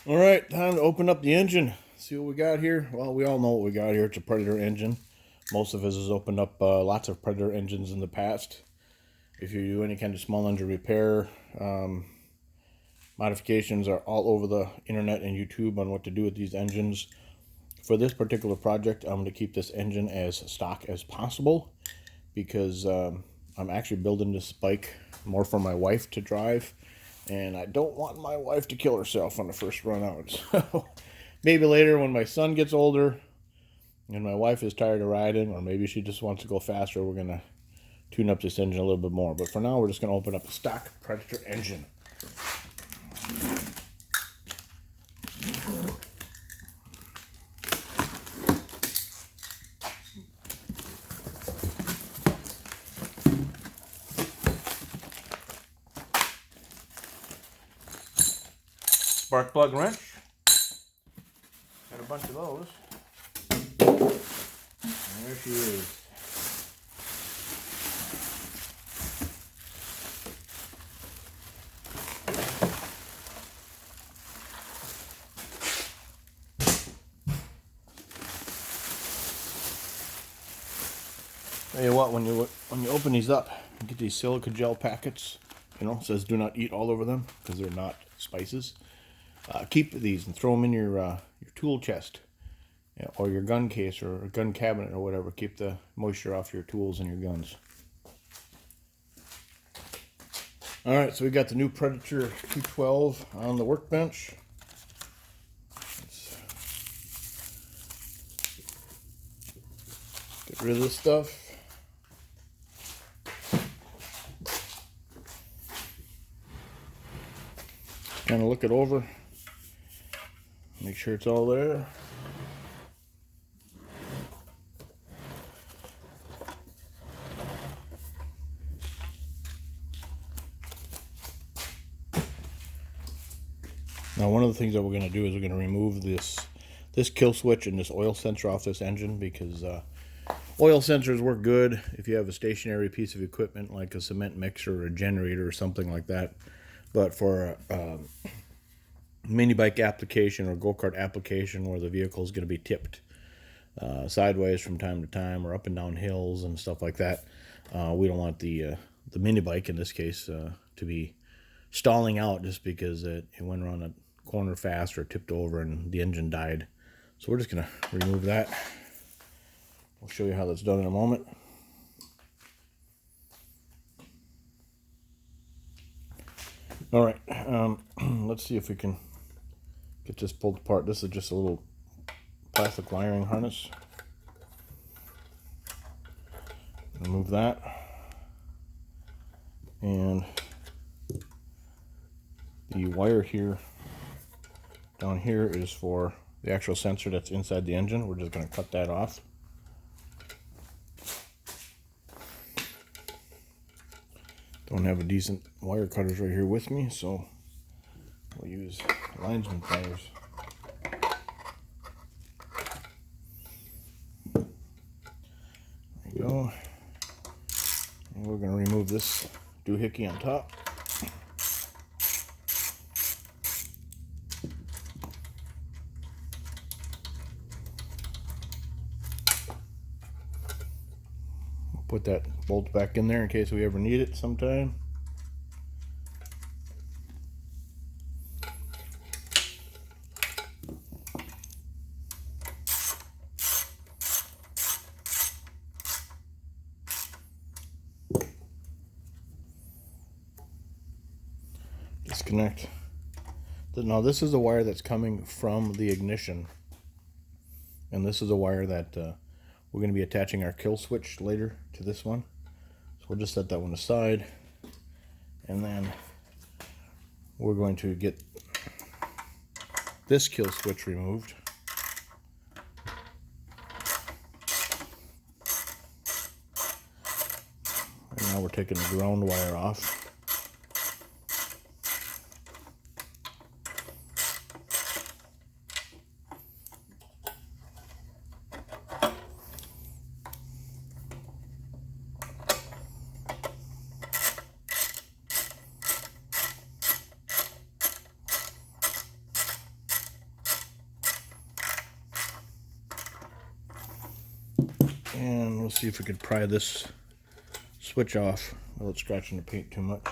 All right, time to open up the engine. See what we got here. Well, we all know what we got here. It's a Predator engine. Most of us has opened up lots of Predator engines in the past. If you do any kind of small engine repair, modifications are all over the internet and YouTube on what to do with these engines. For this particular project, I'm going to keep this engine as stock as possible because I'm actually building this bike more for my wife to drive. And I don't want my wife to kill herself on the first run out. So maybe later when my son gets older and my wife is tired of riding, or maybe she just wants to go faster, we're going to tune up this engine a little bit more. But for now, we're just going to open up a stock Predator engine. Spark plug wrench. Got a bunch of those. And there she is. Tell you what, when you open these up, you get these silica gel packets. You know, it says do not eat all over them because they're not spices. Keep these and throw them in your tool chest, or your gun case or gun cabinet or whatever. Keep the moisture off your tools and your guns. All right, so we got the new Predator 212 on the workbench. Let's get rid of this stuff. Kind of look it over. Make sure it's all there. Now, one of the things that we're going to do is we're going to remove this kill switch and this oil sensor off this engine, because oil sensors work good if you have a stationary piece of equipment like a cement mixer or a generator or something like that. But for a mini bike application or go-kart application where the vehicle is going to be tipped sideways from time to time, or up and down hills and stuff like that, we don't want the mini bike in this case to be stalling out just because it went around a corner fast or tipped over and the engine died. So we're just going to remove that. I'll show you how that's done in a moment. All right, let's see if we can get this pulled apart. This is just a little plastic wiring harness. Remove that. And the wire here, down here, is for the actual sensor that's inside the engine. We're just going to cut that off. Don't have a decent wire cutters right here with me, so we'll use linesman pliers. There you go. And we're going to remove this doohickey on top. Put that bolt back in there in case we ever need it sometime. Disconnect. Now this is a wire that's coming from the ignition, and this is a wire that we're going to be attaching our kill switch later to this one. So we'll just set that one aside, and then we're going to get this kill switch removed. And now we're taking the ground wire off. And we'll see if we could pry this switch off without scratching the paint too much.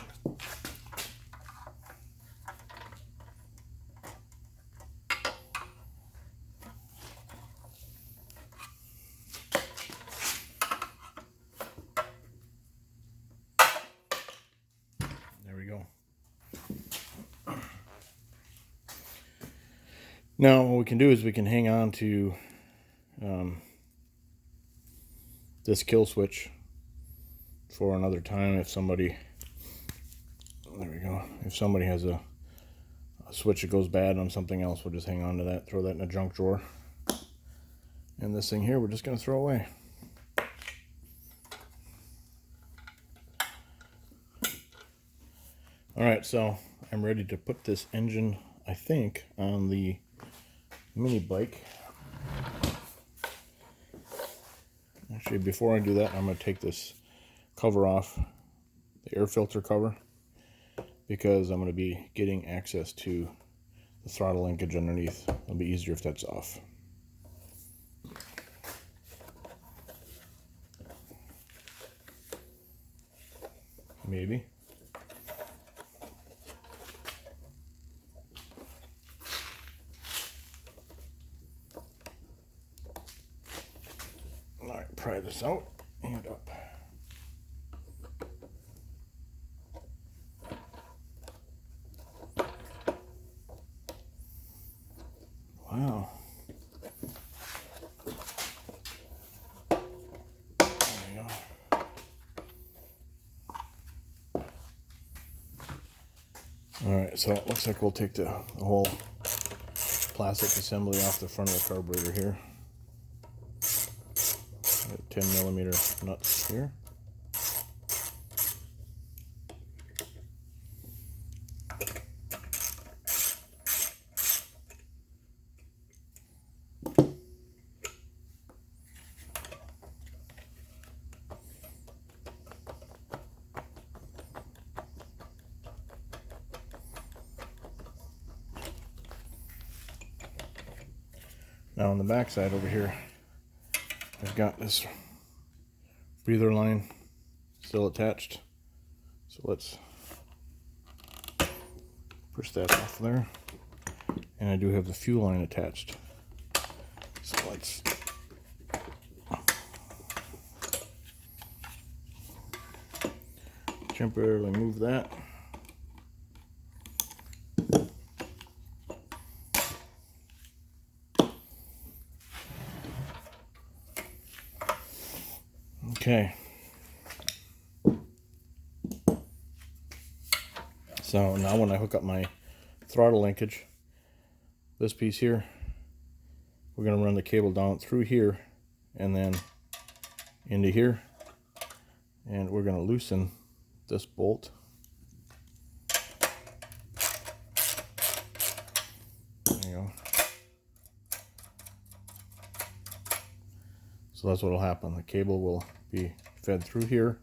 There we go. Now what we can do is we can hang on to this kill switch for another time if somebody, there we go, if somebody has a switch that goes bad on something else, we'll just hang on to that, throw that in a junk drawer. And this thing here we're just going to throw away. Alright, so I'm ready to put this engine, I think, on the mini bike. Actually, before I do that, I'm going to take this cover off, the air filter cover, because I'm going to be getting access to the throttle linkage underneath. It'll be easier if that's off. Maybe. Alright, pry this out and up. Wow. There we go. Alright, so it looks like we'll take the whole plastic assembly off the front of the carburetor here. 10mm nuts here. Now on the back side over here, I've got this breather line still attached. So let's push that off there. And I do have the fuel line attached. So let's temporarily move that. Okay, so now when I hook up my throttle linkage, this piece here, we're going to run the cable down through here and then into here, and we're going to loosen this bolt. There you go. So that's what will happen. The cable will be fed through here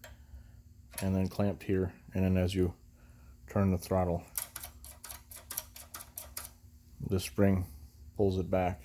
and then clamped here, and then as you turn the throttle, the spring pulls it back